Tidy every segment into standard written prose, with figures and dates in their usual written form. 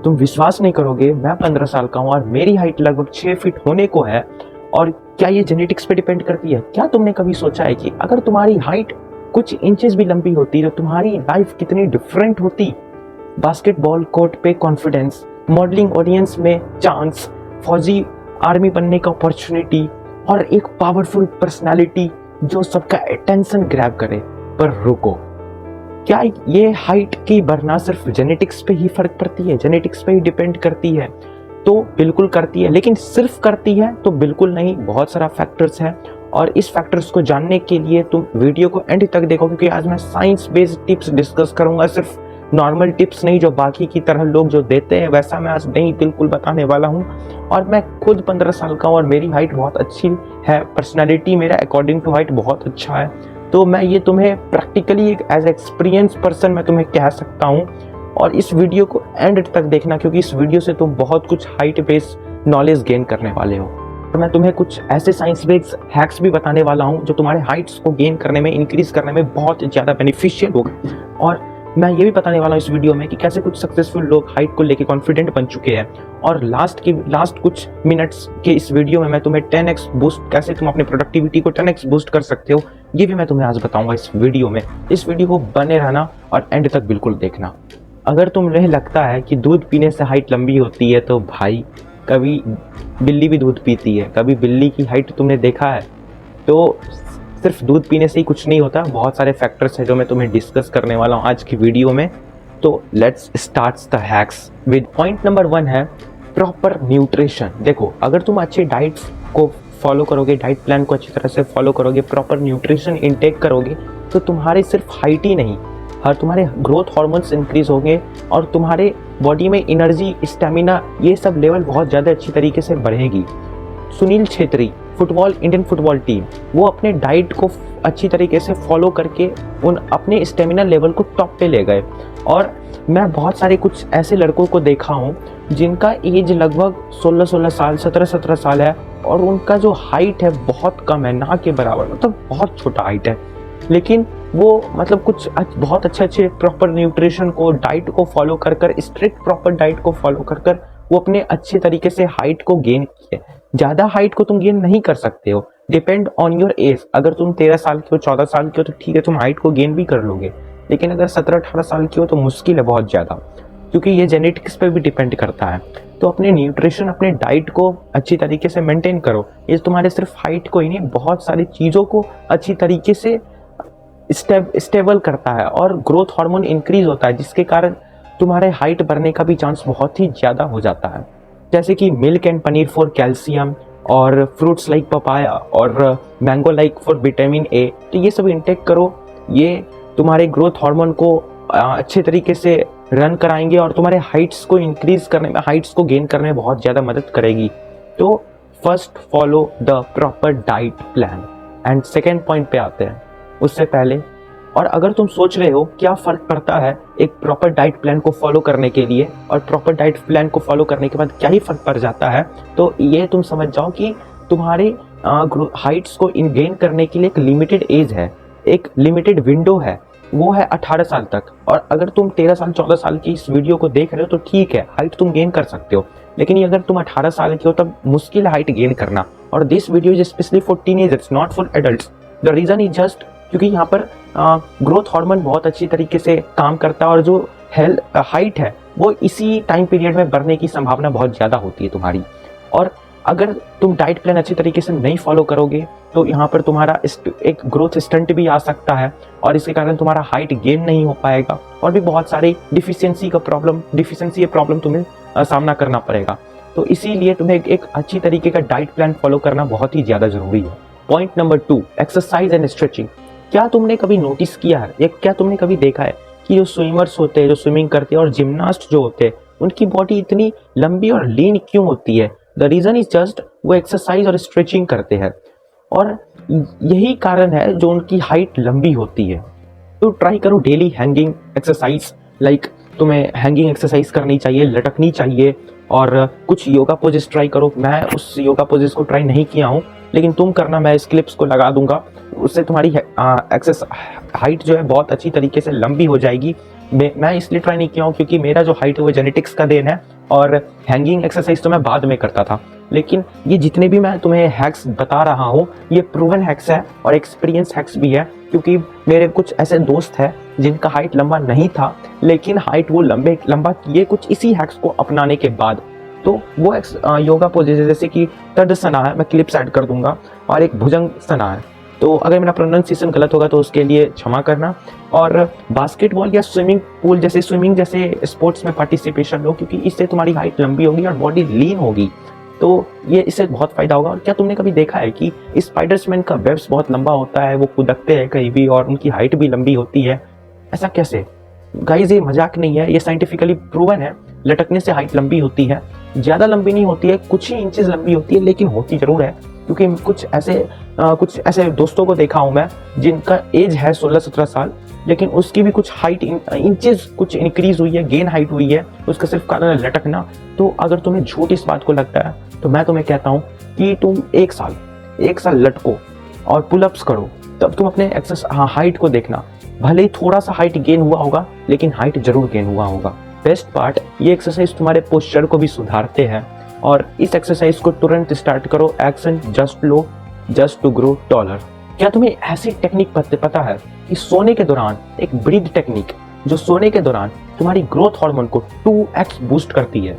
तुम विश्वास नहीं करोगे, मैं 15 साल का हूँ और मेरी हाइट लगभग 6 फीट होने को है। और क्या ये जेनेटिक्स पे डिपेंड करती है? क्या तुमने कभी सोचा है कि अगर तुम्हारी हाइट कुछ इंचेस भी लंबी होती तो तुम्हारी लाइफ कितनी डिफरेंट होती? बास्केटबॉल कोर्ट पे कॉन्फिडेंस, मॉडलिंग ऑडियंस में चांस, फौजी आर्मी बनने का अपॉर्चुनिटी और एक पावरफुल पर्सनालिटी जो सबका अटेंशन ग्रैब करे। पर रुको, क्या ये हाइट की बढ़ना सिर्फ जेनेटिक्स पे ही फर्क पड़ती है? जेनेटिक्स पे ही डिपेंड करती है? तो बिल्कुल करती है, लेकिन सिर्फ करती है तो बिल्कुल नहीं, बहुत सारा फैक्टर्स है। और इस फैक्टर्स को जानने के लिए तुम वीडियो को एंड तक देखो, क्योंकि आज मैं साइंस बेस्ड टिप्स डिस्कस करूंगा, सिर्फ नॉर्मल टिप्स नहीं जो बाकी की तरह लोग जो देते हैं वैसा मैं आज नहीं बिल्कुल बताने वाला हूँ। और मैं खुद 15 साल का हूँ और मेरी हाइट बहुत अच्छी है, पर्सनैलिटी मेरा अकॉर्डिंग टू हाइट बहुत अच्छा है। तो मैं ये तुम्हें प्रैक्टिकली एक एज एक्सपीरियंस पर्सन मैं तुम्हें कह सकता हूँ। और इस वीडियो को एंड तक देखना, क्योंकि इस वीडियो से तुम बहुत कुछ हाइट बेस्ड नॉलेज गेन करने वाले हो। और मैं तुम्हें कुछ ऐसे साइंस बेस्ड हैक्स भी बताने वाला हूँ जो तुम्हारे हाइट्स को गेन करने में, इंक्रीज करने में बहुत ज़्यादा बेनिफिशियल होगा। और मैं ये भी बताने वाला हूँ इस वीडियो में कि कैसे कुछ सक्सेसफुल लोग हाइट को लेके कॉन्फिडेंट बन चुके हैं। और लास्ट कुछ मिनट्स के इस वीडियो में मैं तुम्हें 10x बूस्ट, कैसे तुम अपनी प्रोडक्टिविटी को 10x बूस्ट कर सकते हो, ये भी मैं तुम्हें आज बताऊंगा इस वीडियो में। इस वीडियो को बने रहना और एंड तक बिल्कुल देखना। अगर तुम्हें लगता है कि दूध पीने से हाइट लंबी होती है तो भाई, कभी बिल्ली भी दूध पीती है। कभी बिल्ली की हाइट तुमने देखा है? तो सिर्फ दूध पीने से ही कुछ नहीं होता, बहुत सारे फैक्टर्स हैं जो मैं तुम्हें डिस्कस करने वाला हूँ आज की वीडियो में। तो let's start the hacks with point number 1 है प्रॉपर न्यूट्रिशन। देखो, अगर तुम अच्छे डाइट को फॉलो करोगे, डाइट प्लान को अच्छी तरह से फॉलो करोगे, प्रॉपर न्यूट्रिशन इनटेक करोगे, तो तुम्हारे सिर्फ हाइट ही नहीं, हर तुम्हारे ग्रोथ हार्मोन्स इंक्रीज होंगे और तुम्हारे बॉडी में एनर्जी, स्टेमिना, ये सब लेवल बहुत ज़्यादा अच्छी तरीके से बढ़ेगी। Sunil Chhetri, Indian football team, वो अपने डाइट को अच्छी तरीके से फॉलो करके उन अपने स्टेमिना लेवल को टॉप पे ले गए। और मैं बहुत सारे कुछ ऐसे लड़कों को देखा हूँ जिनका एज लगभग 16-16 साल, 17-17 साल है और उनका जो हाइट है बहुत कम है, ना के बराबर, मतलब बहुत छोटा हाइट है। लेकिन वो मतलब कुछ बहुत अच्छे प्रॉपर न्यूट्रिशन को, डाइट को फॉलो कर स्ट्रिक्ट प्रॉपर डाइट को फॉलो कर वो अपने अच्छे तरीके से हाइट को गेन किए। ज़्यादा हाइट को तुम गेन नहीं कर सकते हो, डिपेंड ऑन योर एज। अगर तुम 13 साल के हो, 14 साल के हो तो ठीक है, तुम हाइट को गेन भी कर लोगे। लेकिन अगर 17-18 साल की हो तो मुश्किल है बहुत ज़्यादा, क्योंकि ये जेनेटिक्स पे भी डिपेंड करता है। तो अपने न्यूट्रिशन, अपने डाइट को अच्छी तरीके से मेंटेन करो। ये तुम्हारे सिर्फ हाइट को ही नहीं, बहुत सारी चीज़ों को अच्छी तरीके से स्टेबल करता है और ग्रोथ हार्मोन इंक्रीज होता है, जिसके कारण तुम्हारे हाइट बढ़ने का भी चांस बहुत ही ज़्यादा हो जाता है। जैसे कि milk and paneer for calcium, और फ्रूट्स लाइक पपाया और mango like for vitamin A. तो ये सब इंटेक करो, ये तुम्हारे ग्रोथ हार्मोन को अच्छे तरीके से रन कराएंगे और तुम्हारे हाइट्स को इंक्रीज करने में, हाइट्स को गेन करने में बहुत ज़्यादा मदद करेगी। तो first follow the proper diet plan. And second point पे आते हैं उससे पहले, और अगर तुम सोच रहे हो क्या फ़र्क पड़ता है एक प्रॉपर डाइट प्लान को फॉलो करने के लिए और प्रॉपर डाइट प्लान को फॉलो करने के बाद क्या ही फ़र्क पड़ जाता है, तो ये तुम समझ जाओ कि तुम्हारे हाइट्स को गेन करने के लिए एक लिमिटेड एज है, एक लिमिटेड विंडो है, वो है 18 साल तक। और अगर तुम 13 साल 14 साल की इस वीडियो को देख रहे हो तो ठीक है, हाइट तुम गेन कर सकते हो। लेकिन अगर तुम 18 साल के हो तब मुश्किल है हाइट गेन करना। और this video is specially for teenagers, not for adults. The reason is just क्योंकि यहाँ पर ग्रोथ हार्मोन बहुत अच्छी तरीके से काम करता है और जो हाइट है वो इसी टाइम पीरियड में बढ़ने की संभावना बहुत ज़्यादा होती है तुम्हारी। और अगर तुम डाइट प्लान अच्छी तरीके से नहीं फॉलो करोगे तो यहाँ पर तुम्हारा एक ग्रोथ स्टंट भी आ सकता है और इसके कारण तुम्हारा हाइट गेन नहीं हो पाएगा और भी बहुत सारी डिफिशियंसी प्रॉब्लम तुम्हें सामना करना पड़ेगा। तो इसीलिए तुम्हें एक अच्छी तरीके का डाइट प्लान फॉलो करना बहुत ही ज़्यादा ज़रूरी है। Point number 2, exercise and stretching. क्या तुमने कभी नोटिस किया है या क्या तुमने कभी देखा है कि जो स्विमर्स होते हैं, जो स्विमिंग करते हैं और जिम्नास्ट जो होते हैं, उनकी बॉडी इतनी लंबी और लीन क्यों होती है? द रीज़न इज जस्ट वो एक्सरसाइज और स्ट्रेचिंग करते हैं और यही कारण है जो उनकी हाइट लंबी होती है। तो ट्राई करो डेली हैंगिंग एक्सरसाइज, लाइक तुम्हें हैंगिंग एक्सरसाइज करनी चाहिए, लटकनी चाहिए और कुछ योगा पोजेस ट्राई करो। मैं उस योगा पोजेस को ट्राई नहीं किया हूँ, लेकिन तुम करना, मैं इस क्लिप्स को लगा दूंगा, उससे तुम्हारी हाइट जो है बहुत अच्छी तरीके से लंबी हो जाएगी मैं इसलिए ट्राई नहीं किया हूँ क्योंकि मेरा जो हाइट है वो जेनेटिक्स का देन है, और हैंगिंग एक्सरसाइज तो मैं बाद में करता था। लेकिन ये जितने भी मैं तुम्हें हैक्स बता रहा हूँ ये प्रूवन हैक्स है और एक्सपीरियंस हैक्स भी है, क्योंकि मेरे कुछ ऐसे दोस्त हैं जिनका हाइट लंबा नहीं था लेकिन हाइट वो लंबा किए कुछ इसी हैक्स को अपनाने के बाद। तो वो योगा पोजेज जैसे कि तर्दसना है, मैं क्लिप्स ऐड कर दूंगा, और एक भुजंगसना है। तो अगर मेरा प्रोनाउंसिएशन गलत होगा तो उसके लिए क्षमा करना। और बास्केटबॉल या स्विमिंग जैसे स्पोर्ट्स में पार्टिसिपेशन लो, क्योंकि इससे तुम्हारी हाइट लंबी होगी और बॉडी लीन होगी, तो ये इससे बहुत फायदा होगा। और क्या तुमने कभी देखा है कि स्पाइडरमैन का वेब्स बहुत लंबा होता है, वो कूदकते हैं कहीं भी और उनकी हाइट भी लंबी होती है? ऐसा कैसे गाइस? ये मजाक नहीं है, ये साइंटिफिकली प्रूवन है। लटकने से हाइट लंबी होती है, ज्यादा लंबी नहीं होती है, कुछ ही इंचेस लंबी होती है, लेकिन होती जरूर है। क्योंकि कुछ ऐसे दोस्तों को देखा हूं मैं जिनका एज है 16-17 साल, लेकिन उसकी भी कुछ हाइट इंचेस कुछ इंक्रीज हुई है, गेन हाइट हुई है, उसका सिर्फ कारण है लटकना। तो अगर तुम्हें झूठ इस बात को लगता है तो मैं तुम्हें कहता हूँ कि तुम एक साल लटको और पुलअप्स करो, तब तुम अपने हाइट को देखना। भले ही थोड़ा सा हाइट गेन हुआ होगा लेकिन हाइट जरूर गेन हुआ होगा। बेस्ट पार्ट, ये एक्सरसाइज तुम्हारे पोस्चर को भी सुधारते हैं, और इस एक्सरसाइज को तुरंत स्टार्ट करो। एक्शन जस्ट लो, जस्ट टू ग्रो टॉलर। क्या तुम्हें ऐसी टेक्निक पता है कि सोने के दौरान एक ब्रीथ टेक्निक, जो सोने के दौरान तुम्हारी ग्रोथ हार्मोन को 2x बूस्ट करती है?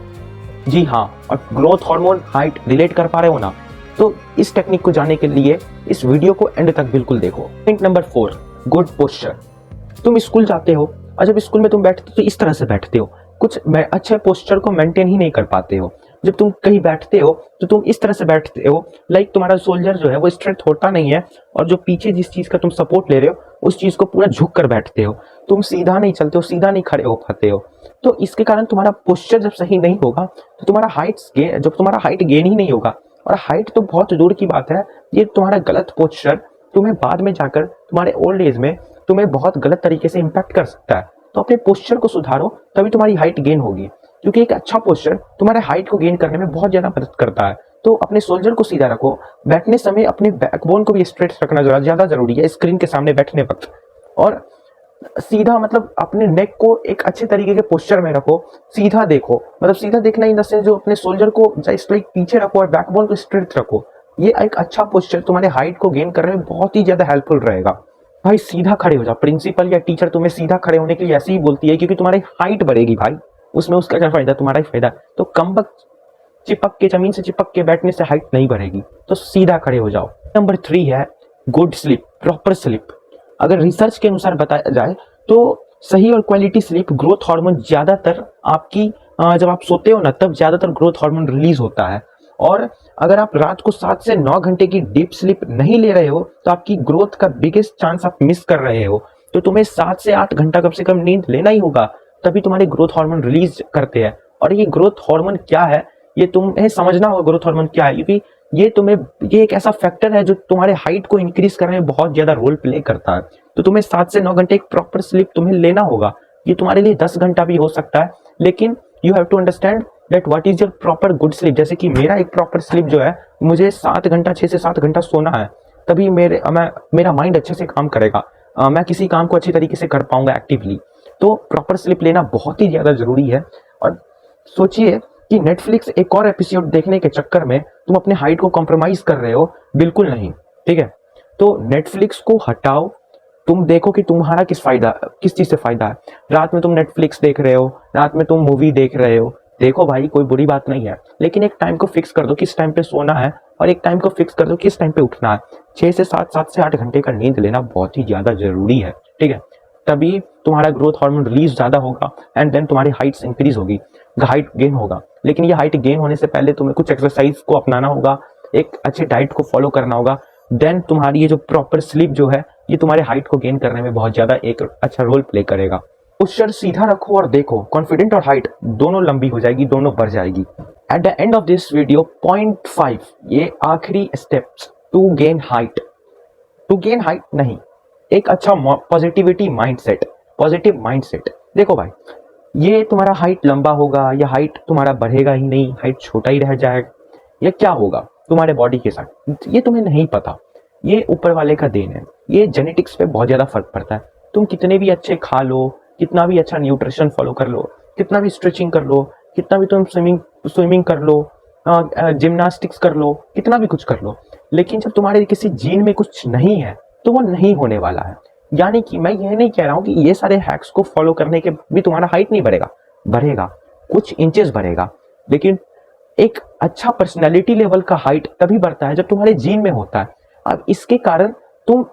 जी हाँ, और ग्रोथ हार्मोन हाइट रिलेट कर पा रहे हो ना? तो इस टेक्निक को जानने के लिए इस वीडियो को एंड तक बिल्कुल देखो। Point number 4, good posture. तुम स्कूल जाते हो और जब स्कूल में तुम बैठते हो तो इस तरह से बैठते हो, कुछ अच्छे पोस्चर को मेंटेन ही नहीं कर पाते हो। जब तुम कहीं बैठते हो तो तुम इस तरह से बैठते हो, लाइक तुम्हारा शोल्डर जो है वो स्ट्रेट होता नहीं है, और जो पीछे जिस चीज का तुम सपोर्ट ले रहे हो उस चीज को पूरा झुक कर बैठते हो। तुम सीधा नहीं चलते हो, सीधा नहीं खड़े हो पाते हो। तो इसके कारण तुम्हारा पोस्चर जब सही नहीं होगा तो तुम्हारा हाइट गेन ही नहीं होगा। और हाइट तो बहुत दूर की बात है, ये तुम्हारा गलत पोस्चर तुम्हें बाद में जाकर तुम्हारे ओल्ड एज में तुम्हें बहुत गलत तरीके से इम्पैक्ट कर सकता है। तो अपने पोस्चर को सुधारो, तभी तुम्हारी हाइट गेन होगी, क्योंकि एक अच्छा पोस्चर तुम्हारे हाइट को गेन करने में बहुत ज्यादा मदद करता है। तो अपने शोल्डर को सीधा रखो, बैठने समय अपने बैकबोन को भी स्ट्रेट रखना ज्यादा जरूरी है स्क्रीन के सामने बैठने वक्त। और सीधा मतलब अपने नेक को एक अच्छे तरीके के पोस्चर में रखो, सीधा देखो, मतलब सीधा देखना इन द सेंस जो अपने शोल्डर को स्ट्रेट पीछे रखो और बैकबोन को स्ट्रेट रखो। ये एक अच्छा पोस्चर तुम्हारे हाइट को गेन करने में बहुत ही ज्यादा हेल्पफुल रहेगा। भाई सीधा खड़े हो जाओ। प्रिंसिपल या टीचर तुम्हें सीधा खड़े होने के लिए ऐसे ही बोलती है क्योंकि तुम्हारी हाइट बढ़ेगी भाई, उसमें उसका क्या फायदा, तुम्हारा ही फायदा। तो कमबख्त जमीन से चिपक के बैठने से हाइट नहीं बढ़ेगी, तो सीधा खड़े हो जाओ। नंबर 3 है गुड स्लीप, प्रॉपर स्लीप। अगर रिसर्च के अनुसार बताया जाए तो सही और क्वालिटी स्लीप, ग्रोथ हार्मोन ज्यादातर आपकी जब आप सोते हो ना तब ज्यादातर ग्रोथ हार्मोन रिलीज होता है। और अगर आप रात को 7 से 9 घंटे की डीप स्लीप नहीं ले रहे हो तो आपकी ग्रोथ का बिगेस्ट चांस आप मिस कर रहे हो। तो तुम्हें 7 से 8 घंटा कम से कम नींद लेना ही होगा, तभी तुम्हारे ग्रोथ हार्मोन रिलीज करते हैं। और ये ग्रोथ हार्मोन क्या है ये तुम्हें समझना होगा, ग्रोथ हार्मोन क्या है, क्योंकि ये एक ऐसा फैक्टर है जो तुम्हारे हाइट को इंक्रीज करने में बहुत ज्यादा रोल प्ले करता है। तो तुम्हें 7 से 9 घंटे एक प्रॉपर स्लीप तुम्हें लेना होगा। ये तुम्हारे लिए 10 घंटा भी हो सकता है, लेकिन you have to understand that what is your proper good sleep. जैसे कि मेरा एक प्रॉपर स्लीप जो है, मुझे 6 से 7 घंटा सोना है, तभी मेरा माइंड अच्छे से काम करेगा, मैं किसी काम को अच्छी तरीके से कर पाऊंगा एक्टिवली। तो प्रॉपर स्लीप लेना बहुत ही ज्यादा जरूरी है। और सोचिए कि नेटफ्लिक्स एक और एपिसोड देखने के चक्कर में तुम अपने हाइट को कॉम्प्रोमाइज कर रहे हो, बिल्कुल नहीं, ठीक है। तो नेटफ्लिक्स को हटाओ, तुम देखो कि तुम्हारा किस चीज से फायदा है। रात में तुम नेटफ्लिक्स देख रहे हो, रात में तुम मूवी देख रहे हो, देखो भाई कोई बुरी बात नहीं है, लेकिन एक टाइम को फिक्स कर दो किस टाइम पे सोना है, और एक टाइम को फिक्स कर दो किस टाइम पे उठना है। 6 से 7 घंटे का नींद लेना बहुत ही ज्यादा जरूरी है, ठीक है। तभी तुम्हारा ग्रोथ हार्मोन रिलीज ज्यादा होगा एंड देन तुम्हारी हाइट इंक्रीज होगी, हाइट गेन होगा। लेकिन ये हाइट गेन होने से पहले तुम्हें कुछ एक्सरसाइज को अपनाना होगा, एक अच्छी डाइट को फॉलो करना होगा, देन तुम्हारी ये जो प्रॉपर स्लीप जो है ये तुम्हारे हाइट को गेन करने में बहुत ज्यादा एक अच्छा रोल प्ले करेगा। पोस्चर सीधा रखो और देखो, कॉन्फिडेंट और हाइट दोनों लंबी हो जाएगी, दोनों बढ़ जाएगी। At the end of this video, point 5, ये आखिरी स्टेप्स टू गेन हाइट नहीं, एक अच्छा पॉजिटिव माइंडसेट। देखो भाई, ये तुम्हारा हाइट लंबा होगा या हाइट तुम्हारा बढ़ेगा ही नहीं, हाइट छोटा ही रह जाएगा, या क्या होगा तुम्हारे बॉडी के साथ, ये तुम्हें नहीं पता। ये ऊपर वाले का देन है, ये जेनेटिक्स पे बहुत ज्यादा फर्क पड़ता है। तुम कितने भी अच्छे खा लो, कितना भी अच्छा न्यूट्रिशन फॉलो कर लो, कितना भी स्ट्रेचिंग कर लो, कितना भी तुम स्विमिंग कर लो, जिम्नास्टिक्स कर लो, कितना भी कुछ कर लो, लेकिन जब तुम्हारे किसी जीन में कुछ नहीं है तो वो नहीं होने वाला है। यानी कि मैं ये नहीं कह रहा हूँ कि ये सारे हैक्स को फॉलो करने के भी तुम्हारा हाइट नहीं बढ़ेगा, बढ़ेगा, कुछ इंचेस बढ़ेगा, लेकिन एक अच्छा पर्सनैलिटी लेवल का हाइट तभी बढ़ता है जब तुम्हारे जीन में होता है। अब इसके कारण तुम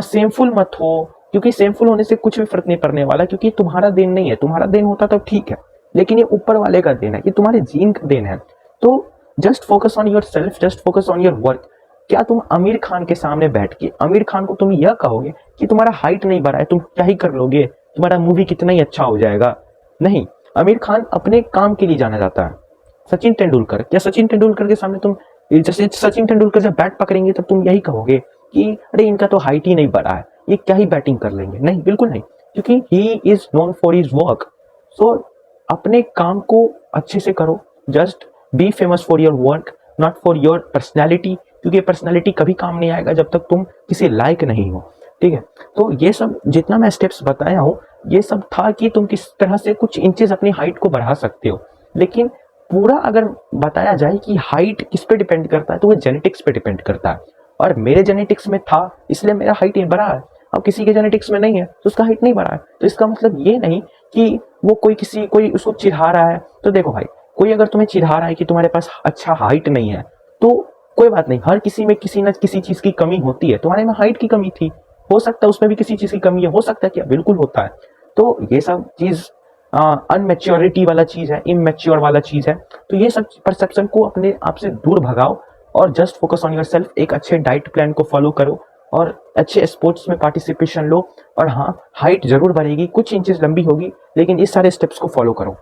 सेमफुल मत हो, क्योंकि सेमफुल होने से कुछ भी फर्क नहीं पड़ने वाला, क्योंकि तुम्हारा देन नहीं है। तुम्हारा देन होता तो ठीक है, लेकिन ये ऊपर वाले का देन है, ये तुम्हारे जीन का देन है। तो just focus on your self, just focus on your work. क्या तुम आमिर खान के सामने बैठ के आमिर खान को तुम यह कहोगे कि तुम्हारा हाइट नहीं बढ़ा है, तुम क्या ही कर लोगे, तुम्हारा मूवी कितना ही अच्छा हो जाएगा? नहीं, आमिर खान अपने काम के लिए जाना जाता है। सचिन तेंदुलकर, क्या सचिन तेंदुलकर के सामने तुम, जैसे सचिन तेंदुलकर जब बैट पकड़ेंगे तब तुम यही कहोगे कि अरे इनका तो हाइट ही नहीं बढ़ा है, ये क्या ही बैटिंग कर लेंगे? नहीं, बिल्कुल नहीं, क्योंकि he is known for his work. So अपने काम को अच्छे से करो, just be famous for your work, not for your personality, क्योंकि पर्सनैलिटी कभी काम नहीं आएगा जब तक तुम किसी लायक नहीं हो। ठीक है, तो ये सब जितना मैं स्टेप्स बताया हूँ, ये सब था कि तुम किस तरह से कुछ इंचेस अपनी हाइट को बढ़ा सकते हो। लेकिन पूरा अगर बताया जाए कि हाइट किस पे डिपेंड करता है, तो वो जेनेटिक्स पे डिपेंड करता है। और मेरे जेनेटिक्स में था, इसलिए मेरा हाइट बढ़ा है। अब किसी के जेनेटिक्स में नहीं है तो उसका हाइट नहीं बढ़ा है। तो इसका मतलब ये नहीं कि वो कोई उसको चिढ़ा रहा है। तो देखो भाई, कोई अगर तुम्हें चिढ़ा रहा है कि तुम्हारे पास अच्छा हाइट नहीं है, तो कोई बात नहीं, हर किसी में किसी न किसी चीज की कमी होती है। तुम्हारे में हाइट की कमी थी, हो सकता है उसमें भी किसी चीज की कमी है, हो सकता है, क्या बिल्कुल होता है। तो ये सब चीज अनमेच्योरिटी वाला चीज है, इमेच्योर वाला चीज है। तो ये सब परसेप्शन को अपने आप से दूर भगाओ और just focus on your self. एक अच्छे डाइट प्लान को फॉलो करो और अच्छे स्पोर्ट्स में पार्टिसिपेशन लो। और हाँ, हाइट जरूर बढ़ेगी, कुछ इंचेस लंबी होगी, लेकिन इस सारे स्टेप्स को फॉलो करो।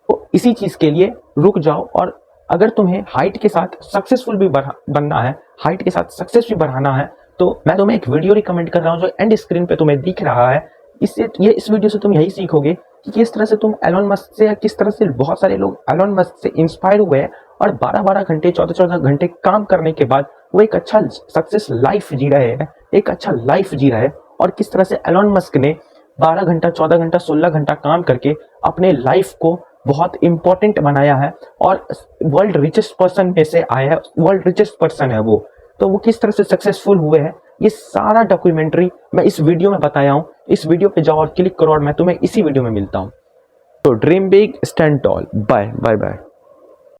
तो इसी चीज के लिए रुक जाओ। और अगर तुम्हें हाइट के साथ सक्सेसफुल भी बनना है, हाइट के साथ सक्सेस भी बढ़ाना है, तो मैं तुम्हें एक वीडियो रिकमेंड कर रहा हूँ जो एंड स्क्रीन पे तुम्हें दिख रहा है। इस वीडियो से तुम यही सीखोगे कि किस तरह से तुम एलोन मस्क से, या किस तरह से बहुत सारे लोग एलोन मस्क से इंस्पायर हुए हैं और 12-12 घंटे, 14-14 घंटे काम करने के बाद वो एक अच्छा सक्सेस लाइफ जी रहे हैं, एक अच्छा लाइफ जी रहे हैं। और किस तरह से एलोन मस्क ने 12 घंटा, 14 घंटा, 16 घंटा काम करके अपने लाइफ को बहुत इंपॉर्टेंट बनाया है और वर्ल्ड रिचेस्ट पर्सन में से आया है, वर्ल्ड रिचेस्ट पर्सन है वो। तो वो किस तरह से सक्सेसफुल हुए हैं, ये सारा डॉक्यूमेंट्री मैं इस वीडियो में बताया हूँ। इस वीडियो पे जाओ और क्लिक करो और मैं तुम्हें इसी वीडियो में मिलता हूँ। तो dream big, stand tall. Bye bye bye.